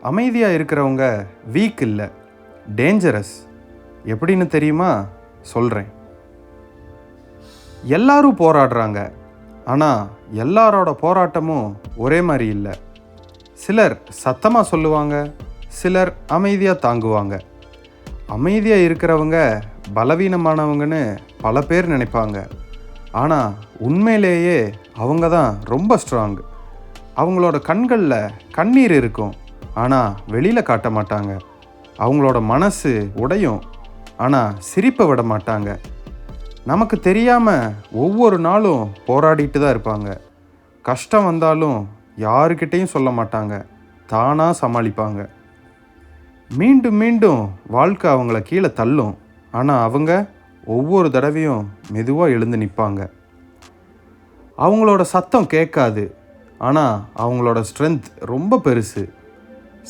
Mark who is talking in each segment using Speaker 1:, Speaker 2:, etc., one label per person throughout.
Speaker 1: அமைதியாக இருக்கிறவங்க வீக் இல்லை, டேஞ்சரஸ். எப்படின்னு தெரியுமா? சொல்கிறேன். எல்லாரும் போராடுறாங்க, ஆனால் எல்லாரோட போராட்டமும் ஒரே மாதிரி இல்லை. சிலர் சத்தமாக சொல்லுவாங்க, சிலர் அமைதியாக தாங்குவாங்க. அமைதியாக இருக்கிறவங்க பலவீனமானவங்கன்னு பல பேர் நினைப்பாங்க. ஆனால் உண்மையிலேயே அவங்க தான் ரொம்ப ஸ்ட்ராங். அவங்களோட கண்களில் கண்ணீர் இருக்கும், ஆனால் வெளியில் காட்ட மாட்டாங்க. அவங்களோட மனசு உடையும், ஆனால் சிரிப்பை விட மாட்டாங்க. நமக்கு தெரியாமல் ஒவ்வொரு நாளும் போராடிட்டு தான் இருப்பாங்க. கஷ்டம் வந்தாலும் யாருக்கிட்டேயும் சொல்ல மாட்டாங்க, தானாக சமாளிப்பாங்க. மீண்டும் மீண்டும் வாழ்க்கை அவங்கள கீழே தள்ளும், ஆனால் அவங்க ஒவ்வொரு தடவையும் மெதுவாக எழுந்து நிற்பாங்க. அவங்களோட சத்தம் கேட்காது, ஆனால் அவங்களோட ஸ்ட்ரென்த் ரொம்ப பெருசு.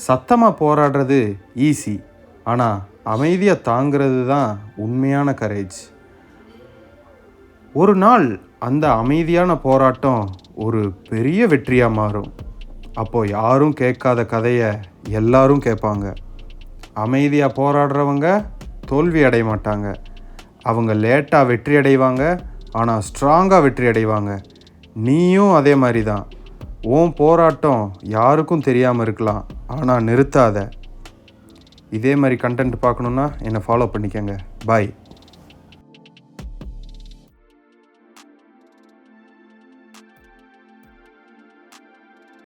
Speaker 1: சத்தமாக போராடுறது ஈஸி, ஆனால் அமைதியாக தாங்கிறது தான் உண்மையான கரேஜ். ஒரு நாள் அந்த அமைதியான போராட்டம் ஒரு பெரிய வெற்றியாக மாறும். அப்போது யாரும் கேட்காத கதையை எல்லாரும் கேட்பாங்க. அமைதியாக போராடுறவங்க தோல்வி அடைய மாட்டாங்க. அவங்க லேட்டாக வெற்றி அடைவாங்க, ஆனால் ஸ்ட்ராங்காக வெற்றி அடைவாங்க. நீயும் அதே மாதிரி தான். உன் போராட்டம் யாருக்கும் தெரியாமல் இருக்கலாம், ஆனால் நிறுத்தாத. இதே மாதிரி கண்டென்ட் பார்க்கணுன்னா என்னை ஃபாலோ பண்ணிக்கங்க. பாய்.